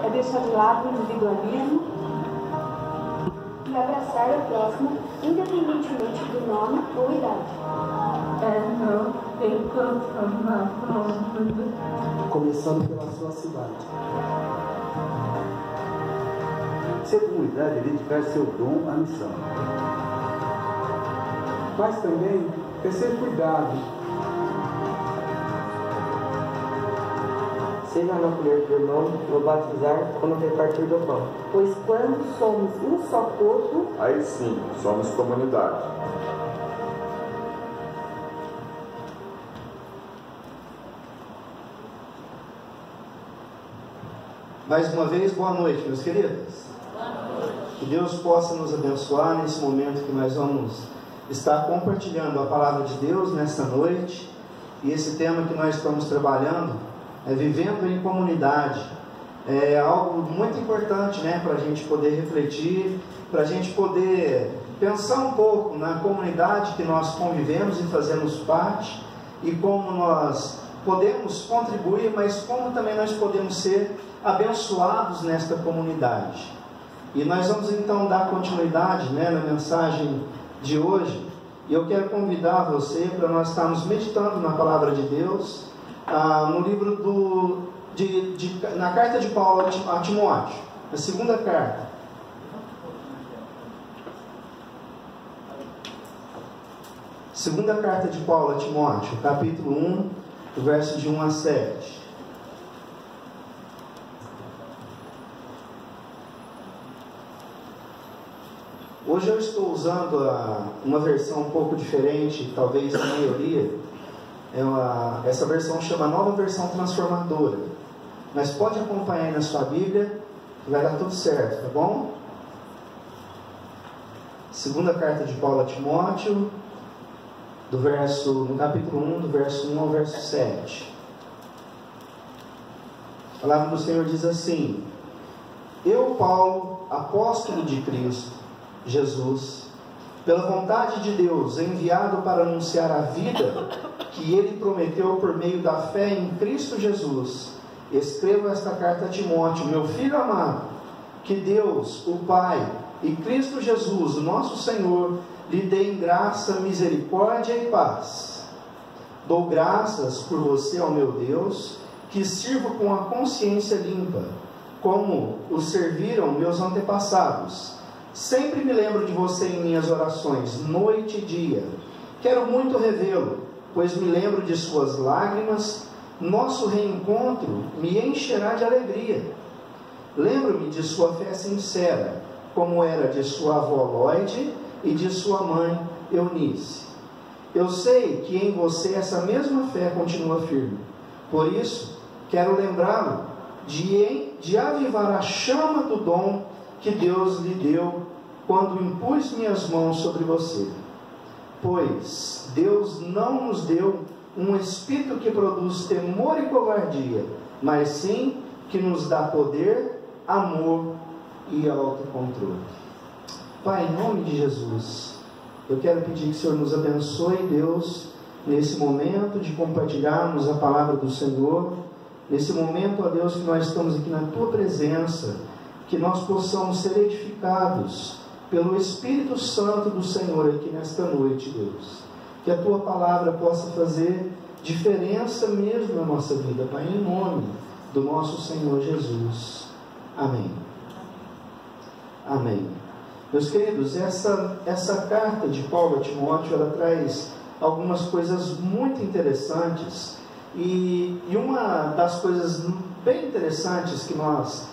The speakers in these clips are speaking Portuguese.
é deixar de lado o individualismo e abraçar o próximo, independentemente do nome ou idade. Não tem transformação. Começando pela sua cidade. Ser comunidade é dedicar seu dom à missão. Mas também é ser cuidado. Seja no acolher do irmão, no batizar ou no repartir do pão. Pois quando somos um só corpo, aí sim, somos comunidade. Mais uma vez, boa noite, meus queridos. Que Deus possa nos abençoar nesse momento que nós vamos estar compartilhando a palavra de Deus nesta noite. E esse tema que nós estamos trabalhando é vivendo em comunidade. É algo muito importante, né, para a gente poder refletir, para a gente poder pensar um pouco na comunidade que nós convivemos e fazemos parte, e como nós podemos contribuir, mas como também nós podemos ser abençoados nesta comunidade. E nós vamos então dar continuidade, né, na mensagem de hoje. E eu quero convidar você para nós estarmos meditando na palavra de Deus, no livro na carta de Paulo a Timóteo, a segunda carta. Segunda carta de Paulo a Timóteo, capítulo 1, do verso de 1 a 7. Hoje eu estou usando uma versão um pouco diferente, talvez a maioria. Essa versão chama Nova Versão Transformadora. Mas pode acompanhar aí na sua Bíblia, que vai dar tudo certo, tá bom? Segunda carta de Paulo a Timóteo, no capítulo 1, do verso 1 ao verso 7. A palavra do Senhor diz assim: Eu, Paulo, apóstolo de Cristo Jesus, pela vontade de Deus, enviado para anunciar a vida que Ele prometeu por meio da fé em Cristo Jesus, escrevo esta carta a Timóteo, meu filho amado. Que Deus, o Pai, e Cristo Jesus, o nosso Senhor, lhe dêem graça, misericórdia e paz. Dou graças por você, ó meu Deus, que sirvo com a consciência limpa, como o serviram meus antepassados. Sempre me lembro de você em minhas orações, noite e dia. Quero muito revê-lo, pois me lembro de suas lágrimas. Nosso reencontro me encherá de alegria. Lembro-me de sua fé sincera, como era de sua avó Lloyd e de sua mãe Eunice. Eu sei que em você essa mesma fé continua firme. Por isso, quero lembrá-lo de avivar a chama do dom que Deus lhe deu quando impus minhas mãos sobre você. Pois Deus não nos deu um espírito que produz temor e covardia, mas sim que nos dá poder, amor e autocontrole. Pai, em nome de Jesus, eu quero pedir que o Senhor nos abençoe, Deus, nesse momento de compartilharmos a palavra do Senhor, nesse momento, ó Deus, que nós estamos aqui na Tua presença, que nós possamos ser edificados pelo Espírito Santo do Senhor aqui nesta noite, Deus. Que a Tua palavra possa fazer diferença mesmo na nossa vida, Pai, em nome do nosso Senhor Jesus. Amém. Amém. Meus queridos, essa carta de Paulo a Timóteo, ela traz algumas coisas muito interessantes, e uma das coisas bem interessantes que nós,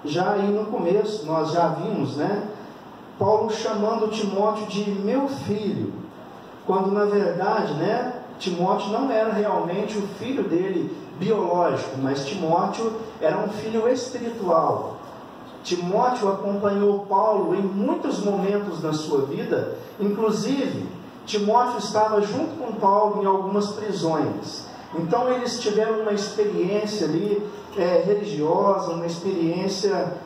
já aí no começo, nós já vimos, né? Paulo chamando Timóteo de meu filho, quando na verdade, né, Timóteo não era realmente o filho dele biológico, mas Timóteo era um filho espiritual. Timóteo acompanhou Paulo em muitos momentos da sua vida, inclusive Timóteo estava junto com Paulo em algumas prisões. Então eles tiveram uma experiência ali religiosa, uma experiência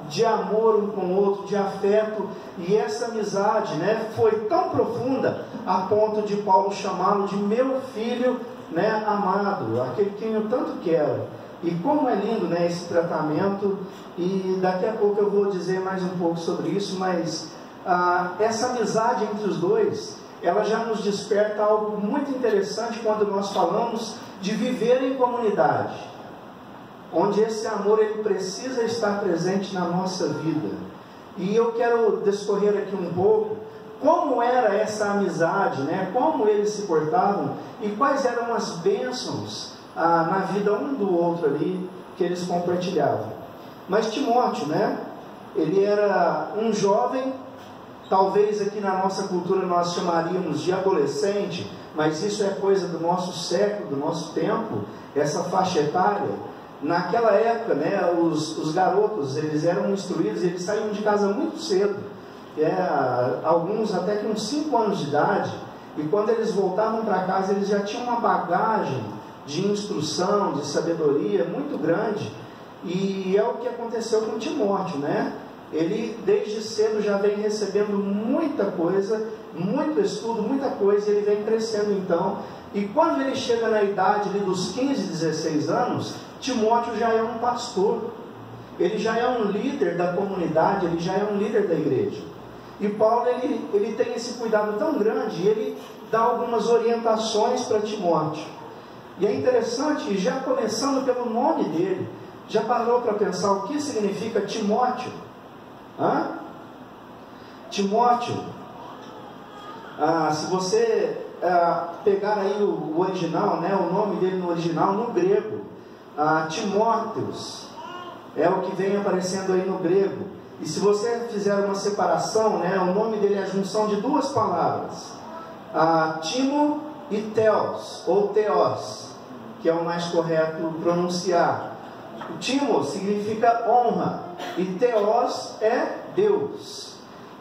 de amor um com o outro, de afeto, e essa amizade, né, foi tão profunda a ponto de Paulo chamá-lo de meu filho, né, amado, aquele que eu tanto quero. E como é lindo, né, esse tratamento, e daqui a pouco eu vou dizer mais um pouco sobre isso, mas essa amizade entre os dois, ela já nos desperta algo muito interessante quando nós falamos de viver em comunidade, onde esse amor ele precisa estar presente na nossa vida. E eu quero discorrer aqui um pouco como era essa amizade, né? Como eles se portavam e quais eram as bênçãos na vida um do outro ali que eles compartilhavam. Mas Timóteo, né? Ele era um jovem, talvez aqui na nossa cultura nós chamaríamos de adolescente, mas isso é coisa do nosso século, do nosso tempo, essa faixa etária. Naquela época, né, os garotos, eles eram instruídos, eles saíam de casa muito cedo, alguns até com 5 anos de idade, e quando eles voltavam para casa, eles já tinham uma bagagem de instrução, de sabedoria muito grande, e é o que aconteceu com Timóteo, né? Ele desde cedo já vem recebendo muita coisa, muito estudo, muita coisa, e ele vem crescendo então, e quando ele chega na idade ali, dos 15, 16 anos, Timóteo já é um pastor, ele já é um líder da comunidade, ele já é um líder da igreja. E Paulo ele tem esse cuidado tão grande, ele dá algumas orientações para Timóteo. E é interessante, já começando pelo nome dele, já parou para pensar o que significa Timóteo? Timóteo, se você pegar aí o original, né, o nome dele no original, no grego, Timóteos, é o que vem aparecendo aí no grego. E se você fizer uma separação, né, o nome dele é a junção de 2 palavras, Timo e Theos, ou Theos, que é o mais correto pronunciar. O Timo significa honra, e Theos é Deus.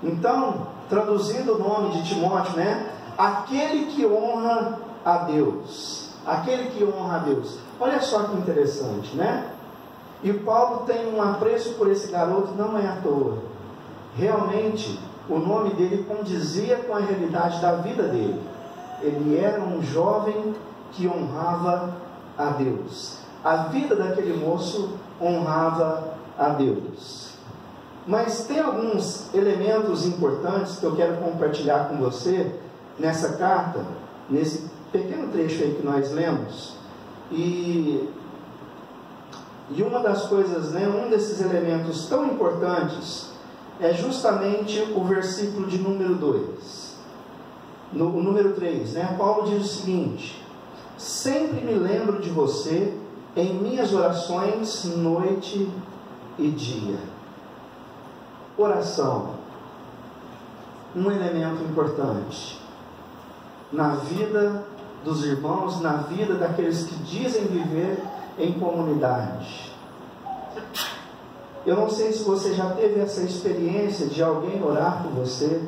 Então, traduzindo o nome de Timóteo, né, aquele que honra a Deus, aquele que honra a Deus. Olha só que interessante, né? E Paulo tem um apreço por esse garoto, não é à toa. Realmente, o nome dele condizia com a realidade da vida dele. Ele era um jovem que honrava a Deus. A vida daquele moço honrava a Deus. Mas tem alguns elementos importantes que eu quero compartilhar com você nessa carta, nesse pequeno trecho aí que nós lemos. E uma das coisas, né, um desses elementos tão importantes é justamente o versículo de número 2. O número 3, né? Paulo diz o seguinte: sempre me lembro de você em minhas orações, noite e dia. Oração, um elemento importante na vida dos irmãos, na vida daqueles que dizem viver em comunidade. Eu não sei se você já teve essa experiência de alguém orar por você,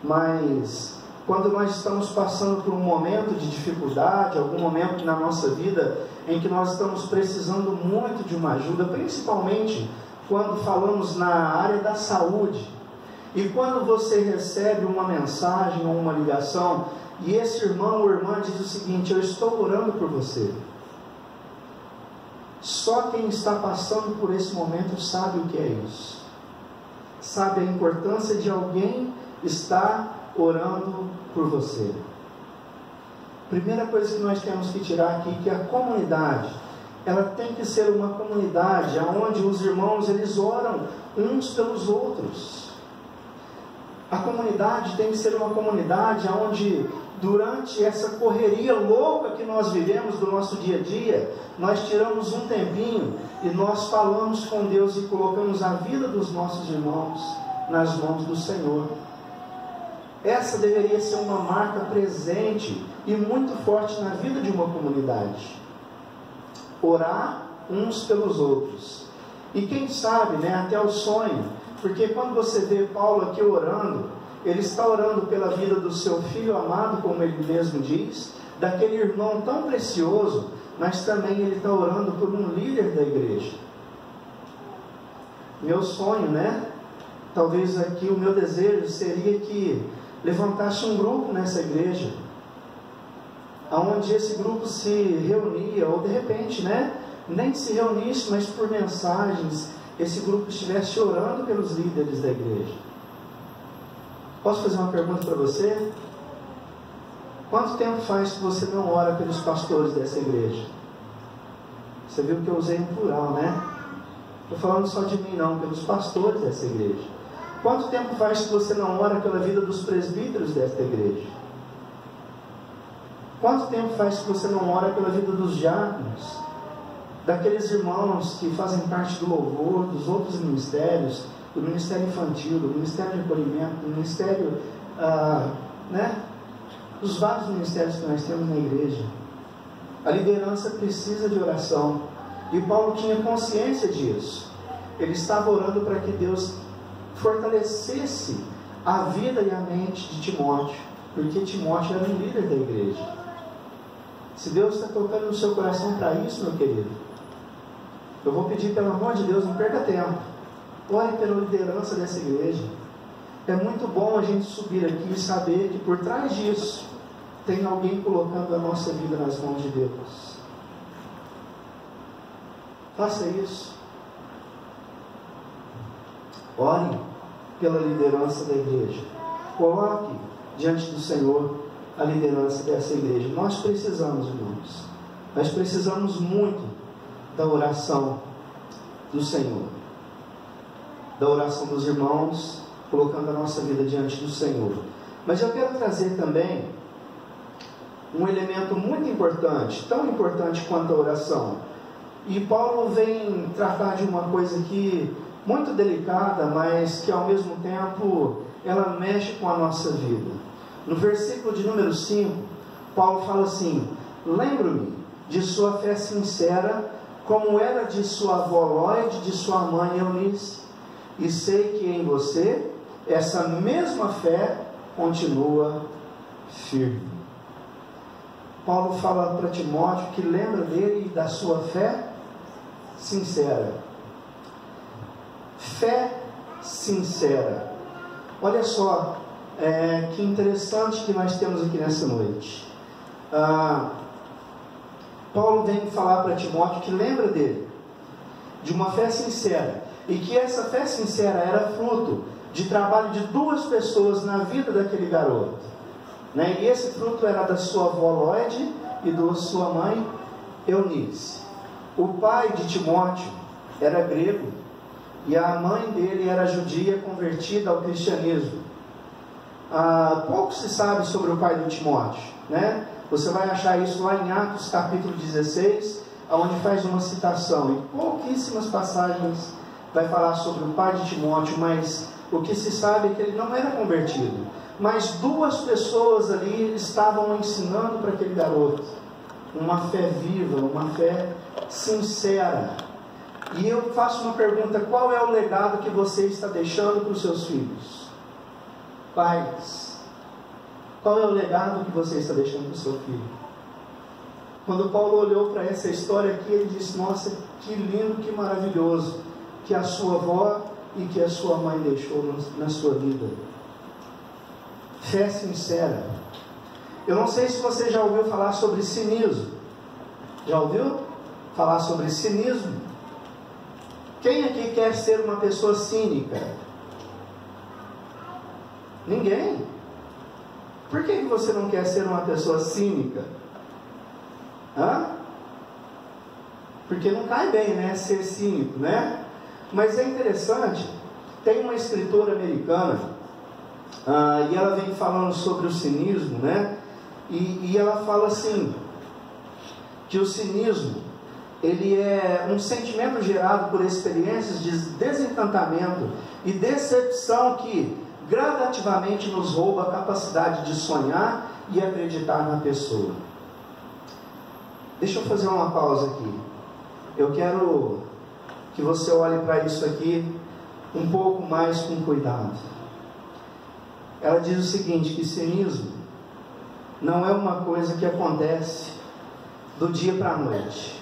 mas quando nós estamos passando por um momento de dificuldade, algum momento na nossa vida em que nós estamos precisando muito de uma ajuda, principalmente quando falamos na área da saúde, e quando você recebe uma mensagem ou uma ligação, e esse irmão ou irmã diz o seguinte: eu estou orando por você. Só quem está passando por esse momento sabe o que é isso, sabe a importância de alguém estar orando por você. Primeira coisa que nós temos que tirar aqui, que a comunidade, ela tem que ser uma comunidade onde os irmãos, eles oram uns pelos outros. A comunidade tem que ser uma comunidade onde, durante essa correria louca que nós vivemos do nosso dia a dia, nós tiramos um tempinho e nós falamos com Deus e colocamos a vida dos nossos irmãos nas mãos do Senhor. Essa deveria ser uma marca presente e muito forte na vida de uma comunidade. Orar uns pelos outros. E quem sabe, né, até o sonho, porque quando você vê Paulo aqui orando, ele está orando pela vida do seu filho amado, como ele mesmo diz, daquele irmão tão precioso, mas também ele está orando por um líder da igreja. Meu sonho, né? Talvez aqui o meu desejo seria que levantasse um grupo nessa igreja, onde esse grupo se reunia, ou de repente, né, nem se reunisse, mas por mensagens, esse grupo estivesse orando pelos líderes da igreja. Posso fazer uma pergunta para você? Quanto tempo faz que você não ora pelos pastores dessa igreja? Você viu que eu usei em plural, né? Estou falando só de mim não, pelos pastores dessa igreja. Quanto tempo faz que você não ora pela vida dos presbíteros desta igreja? Quanto tempo faz que você não ora pela vida dos diáconos? Daqueles irmãos que fazem parte do louvor, dos outros ministérios, do ministério infantil, do ministério de acolhimento, do ministério, dos vários ministérios que nós temos na igreja. A liderança precisa de oração. E Paulo tinha consciência disso. Ele estava orando para que Deus fortalecesse a vida e a mente de Timóteo, porque Timóteo era um líder da igreja. Se Deus está tocando no seu coração para isso, meu querido, eu vou pedir, pelo amor de Deus, não perca tempo. Ore pela liderança dessa igreja. É muito bom a gente subir aqui e saber que por trás disso tem alguém colocando a nossa vida nas mãos de Deus. Faça isso. Ore pela liderança da igreja. Coloque diante do Senhor a liderança dessa igreja. Nós precisamos, irmãos. Nós precisamos muito da oração do Senhor. Da oração dos irmãos, colocando a nossa vida diante do Senhor. Mas eu quero trazer também um elemento muito importante, tão importante quanto a oração. E Paulo vem tratar de uma coisa aqui muito delicada, mas que ao mesmo tempo ela mexe com a nossa vida. No versículo de número 5, Paulo fala assim: lembro-me de sua fé sincera, como era de sua avó Lóide, de sua mãe Eunice, e sei que em você essa mesma fé continua firme. Paulo fala para Timóteo que lembra dele e da sua fé sincera. Fé sincera. Olha só, que interessante que nós temos aqui nessa noite. Paulo vem falar para Timóteo que lembra dele, de uma fé sincera, e que essa fé sincera era fruto de trabalho de duas pessoas na vida daquele garoto, né? E esse fruto era da sua avó Lóide e da sua mãe Eunice. O pai de Timóteo era grego e a mãe dele era judia convertida ao cristianismo. Pouco se sabe sobre o pai de Timóteo, né? Você vai achar isso lá em Atos capítulo 16, onde faz uma citação, e pouquíssimas passagens vai falar sobre o pai de Timóteo, mas o que se sabe é que ele não era convertido. Mas duas pessoas ali estavam ensinando para aquele garoto uma fé viva, uma fé sincera. E eu faço uma pergunta: qual é o legado que você está deixando para os seus filhos? Pais, qual é o legado que você está deixando para o seu filho? Quando Paulo olhou para essa história aqui, ele disse: nossa, que lindo, que maravilhoso que a sua avó e que a sua mãe deixou na sua vida. Fé sincera. Eu não sei se você já ouviu falar sobre cinismo. Já ouviu falar sobre cinismo? Quem aqui quer ser uma pessoa cínica? Ninguém. Por que você não quer ser uma pessoa cínica? Porque não cai bem, né? Ser cínico, né? Mas é interessante, tem uma escritora americana, e ela vem falando sobre o cinismo, né? E ela fala assim, que o cinismo, ele é um sentimento gerado por experiências de desencantamento e decepção que gradativamente nos rouba a capacidade de sonhar e acreditar na pessoa. Deixa eu fazer uma pausa aqui. Eu quero que você olhe para isso aqui um pouco mais com cuidado. Ela diz o seguinte, que cinismo não é uma coisa que acontece do dia para a noite.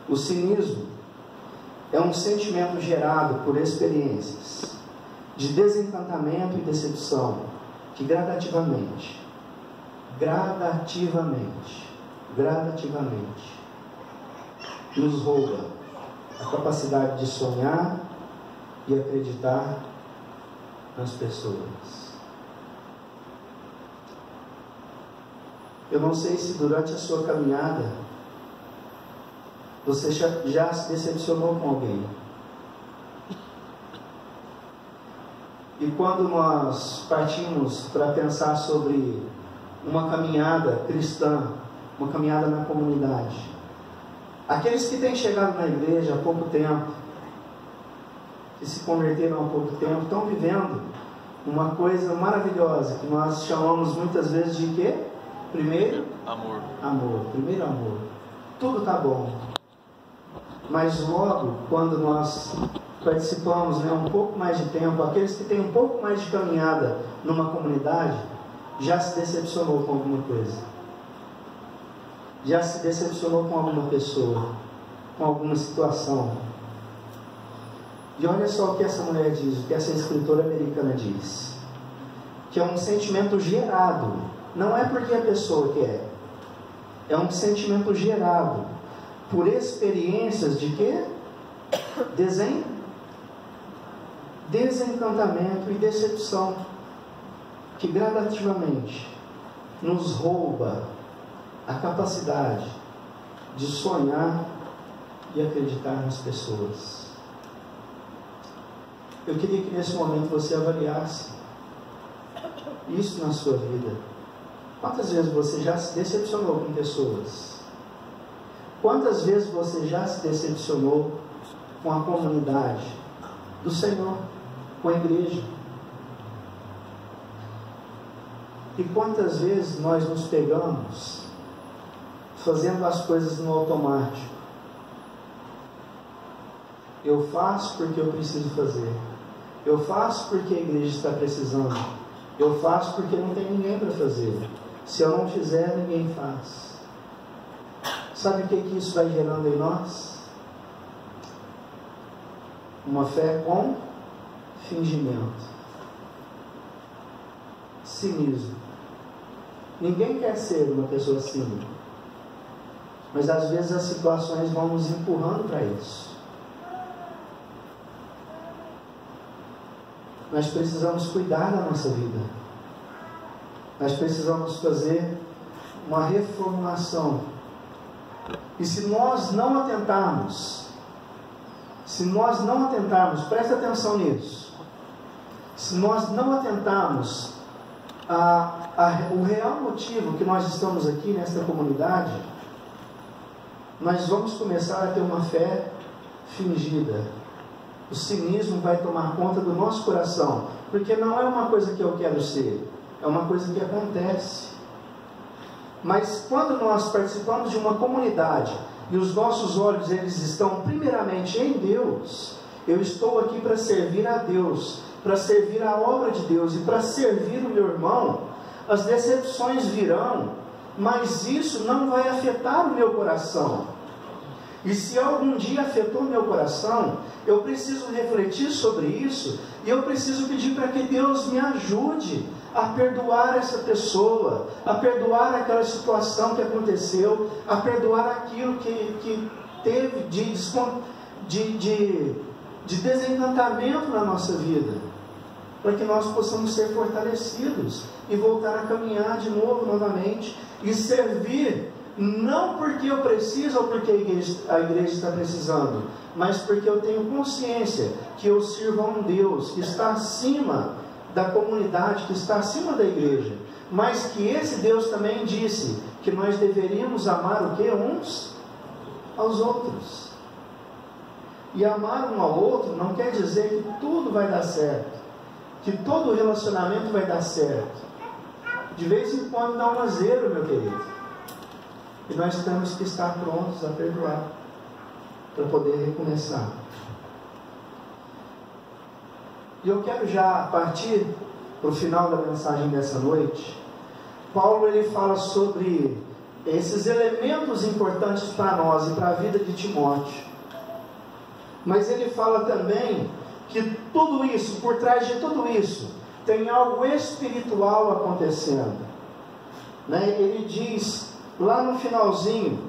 O cinismo é um sentimento gerado por experiências de desencantamento e decepção que gradativamente nos rouba a capacidade de sonhar e acreditar nas pessoas. Eu não sei se durante a sua caminhada você já se decepcionou com alguém. E quando nós partimos para pensar sobre uma caminhada cristã, uma caminhada na comunidade, aqueles que têm chegado na igreja há pouco tempo, que se converteram há pouco tempo, estão vivendo uma coisa maravilhosa, que nós chamamos muitas vezes de quê? Primeiro? Amor. Primeiro amor. Tudo está bom. Mas logo, quando nós participamos um pouco mais de tempo, aqueles que têm um pouco mais de caminhada numa comunidade, já se decepcionou com alguma coisa. Já se decepcionou com alguma pessoa, com alguma situação. E olha só o que essa mulher diz, o que essa escritora americana diz. Que é um sentimento gerado. Não é porque a pessoa quer. É um sentimento gerado por experiências de quê? Desencantamento e decepção, que gradativamente nos rouba a capacidade de sonhar e acreditar nas pessoas. Eu queria que nesse momento você avaliasse isso na sua vida. Quantas vezes você já se decepcionou com pessoas? Quantas vezes você já se decepcionou com a comunidade do Senhor, com a igreja? E quantas vezes nós nos pegamos fazendo as coisas no automático? Eu faço porque eu preciso fazer. Eu faço porque a igreja está precisando. Eu faço porque não tem ninguém para fazer. Se eu não fizer, ninguém faz. Sabe o que isso vai gerando em nós? Uma fé com fingimento. Cinismo. Ninguém quer ser uma pessoa cínica. Mas às vezes as situações vão nos empurrando para isso. Nós precisamos cuidar da nossa vida. Nós precisamos fazer uma reformulação. E se nós não atentarmos, presta atenção nisso. Se nós não atentarmos o real motivo que nós estamos aqui nesta comunidade, nós vamos começar a ter uma fé fingida. O cinismo vai tomar conta do nosso coração, porque não é uma coisa que eu quero ser, é uma coisa que acontece. Mas quando nós participamos de uma comunidade e os nossos olhos eles estão primeiramente em Deus, eu estou aqui para servir a Deus, para servir a obra de Deus e para servir o meu irmão, as decepções virão, mas isso não vai afetar o meu coração. E se algum dia afetou meu coração, eu preciso refletir sobre isso e eu preciso pedir para que Deus me ajude a perdoar essa pessoa, a perdoar aquela situação que aconteceu, a perdoar aquilo que teve de desencantamento na nossa vida, para que nós possamos ser fortalecidos e voltar a caminhar de novo, novamente, e servir, não porque eu preciso ou porque a igreja está precisando, mas porque eu tenho consciência que eu sirvo a um Deus que está acima da comunidade, que está acima da igreja, mas que esse Deus também disse que nós deveríamos amar o quê? Uns aos outros. E amar um ao outro não quer dizer que tudo vai dar certo, que todo relacionamento vai dar certo. De vez em quando dá um azero, meu querido. E nós temos que estar prontos a perdoar, para poder recomeçar. E eu quero já partir para o final da mensagem dessa noite. Paulo ele fala sobre esses elementos importantes para nós e para a vida de Timóteo. Mas ele fala também que tudo isso, por trás de tudo isso, tem algo espiritual acontecendo. Ele diz lá no finalzinho,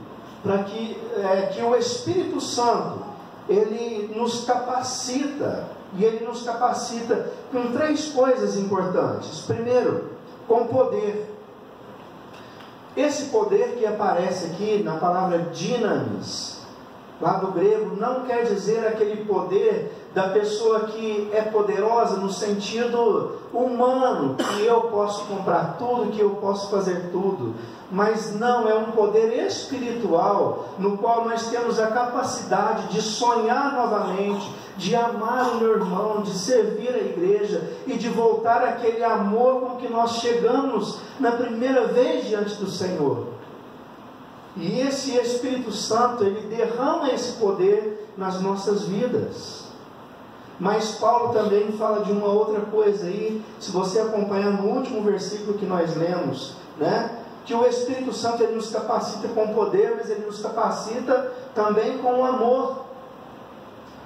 para que o Espírito Santo, ele nos capacita, e ele nos capacita com 3 coisas importantes. Primeiro, com poder. Esse poder que aparece aqui na palavra dinamis, lá do grego, não quer dizer aquele poder da pessoa que é poderosa no sentido humano, que eu posso comprar tudo, que eu posso fazer tudo. Mas não, é um poder espiritual, no qual nós temos a capacidade de sonhar novamente, de amar o meu irmão, de servir a igreja e de voltar àquele amor com que nós chegamos na primeira vez diante do Senhor. E esse Espírito Santo, ele derrama esse poder nas nossas vidas. Mas Paulo também fala de uma outra coisa aí, se você acompanhar no último versículo que nós lemos, né? Que o Espírito Santo, ele nos capacita com poder, mas ele nos capacita também com amor.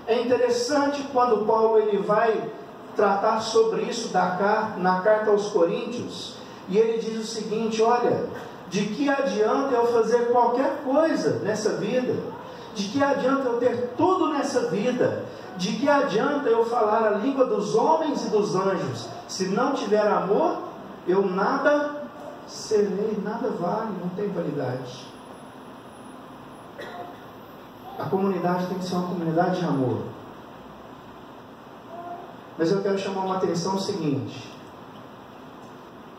É interessante quando Paulo ele vai tratar sobre isso na carta aos Coríntios, e ele diz o seguinte: olha, de que adianta eu fazer qualquer coisa nessa vida? De que adianta eu ter tudo nessa vida? De que adianta eu falar a língua dos homens e dos anjos? Se não tiver amor, eu nada serei, nada vale, não tem validade. A comunidade tem que ser uma comunidade de amor. Mas eu quero chamar uma atenção o seguinte: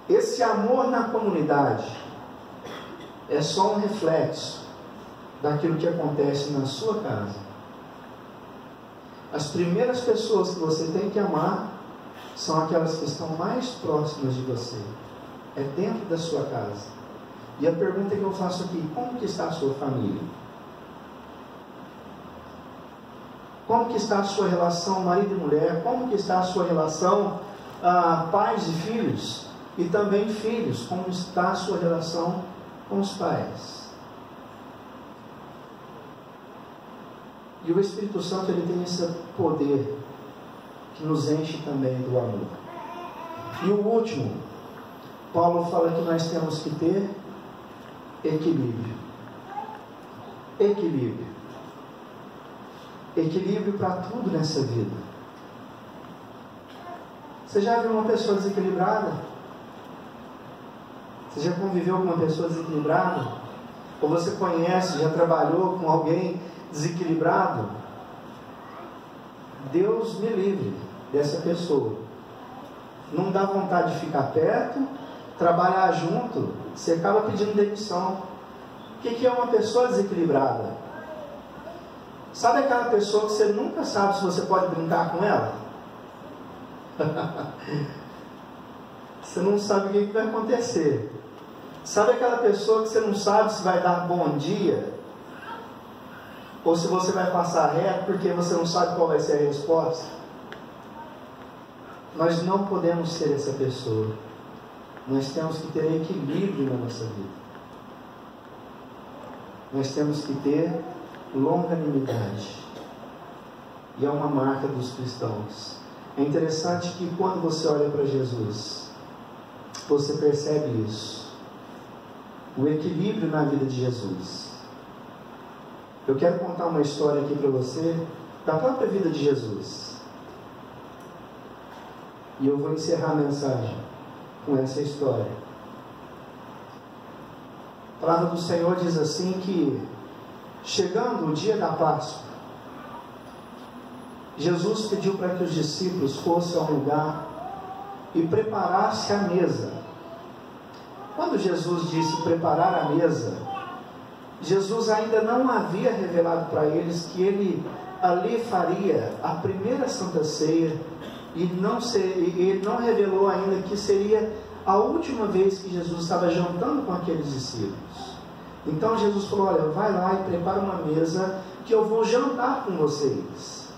esse amor na comunidade é só um reflexo daquilo que acontece na sua casa. As primeiras pessoas que você tem que amar são aquelas que estão mais próximas de você. É dentro da sua casa. E a pergunta que eu faço aqui: como que está a sua família? Como que está a sua relação marido e mulher? Como que está a sua relação pais e filhos? E também filhos, como está a sua relação com os pais? E o Espírito Santo, ele tem esse poder que nos enche também do amor. E o último, Paulo fala que nós temos que ter equilíbrio. Equilíbrio. Equilíbrio para tudo nessa vida. Você já viu uma pessoa desequilibrada? Você já conviveu com uma pessoa desequilibrada? Ou você conhece, já trabalhou com alguém desequilibrado? Deus me livre dessa pessoa. Não dá vontade de ficar perto, trabalhar junto, você acaba pedindo demissão. O que é uma pessoa desequilibrada? Sabe aquela pessoa que você nunca sabe se você pode brincar com ela? Você não sabe o que vai acontecer. Sabe aquela pessoa que você não sabe se vai dar bom dia? Ou se você vai passar reto porque você não sabe qual vai ser a resposta? Nós não podemos ser essa pessoa. Nós temos que ter equilíbrio na nossa vida. Nós temos que ter longanimidade. E é uma marca dos cristãos. É interessante que quando você olha para Jesus, você percebe isso. O equilíbrio na vida de Jesus. Eu quero contar uma história aqui para você da própria vida de Jesus. E eu vou encerrar a mensagem com essa história. A palavra do Senhor diz assim que, chegando o dia da Páscoa, Jesus pediu para que os discípulos fossem a um lugar e preparassem a mesa. Quando Jesus disse preparar a mesa, Jesus ainda não havia revelado para eles que ele ali faria a primeira Santa Ceia, e ele não revelou ainda que seria a última vez que Jesus estava jantando com aqueles discípulos. Então Jesus falou: olha, vai lá e prepara uma mesa que eu vou jantar com vocês.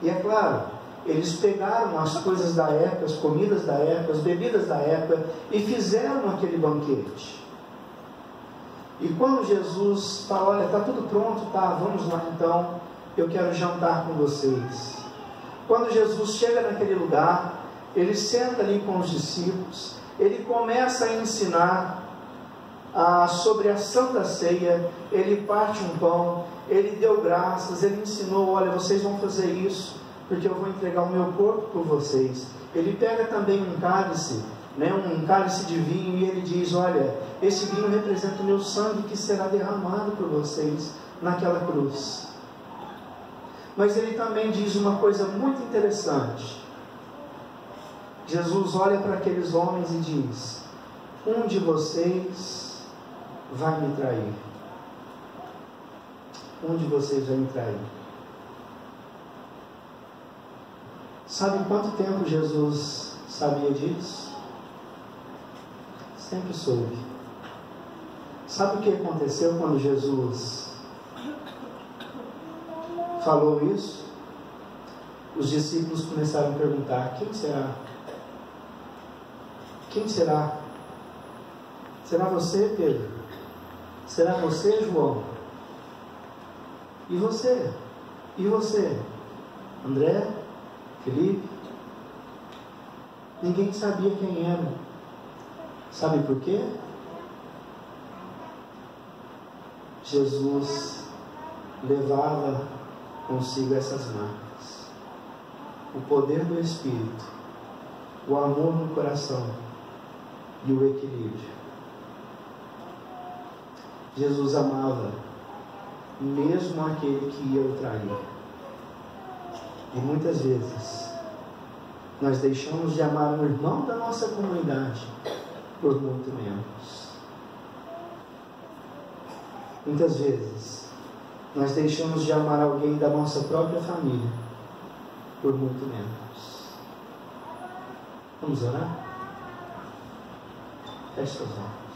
E é claro, eles pegaram as coisas da época, as comidas da época, as bebidas da época, e fizeram aquele banquete. E quando Jesus fala: olha, está tudo pronto, tá, vamos lá então, eu quero jantar com vocês. Quando Jesus chega naquele lugar, ele senta ali com os discípulos, ele começa a ensinar sobre a Santa Ceia, ele parte um pão, ele deu graças, ele ensinou, olha, vocês vão fazer isso, porque eu vou entregar o meu corpo por vocês. Ele pega também um cálice, um cálice de vinho, e ele diz, olha, esse vinho representa o meu sangue que será derramado por vocês naquela cruz. Mas ele também diz uma coisa muito interessante. Jesus olha para aqueles homens e diz, um de vocês vai me trair. Um de vocês vai me trair. Sabe quanto tempo Jesus sabia disso? Sempre soube. Sabe o que aconteceu quando Jesus falou isso? Os discípulos começaram a perguntar, quem será? Quem será? Será você, Pedro? Será você, João? E você? E você? André? Felipe? Ninguém sabia quem era. Sabe por quê? Jesus levava consigo essas marcas. O poder do Espírito, o amor no coração e o equilíbrio. Jesus amava mesmo aquele que ia o trair. E muitas vezes nós deixamos de amar um irmão da nossa comunidade por muito menos. Muitas vezes nós deixamos de amar alguém da nossa própria família por muito menos. Vamos orar? Feche seus olhos.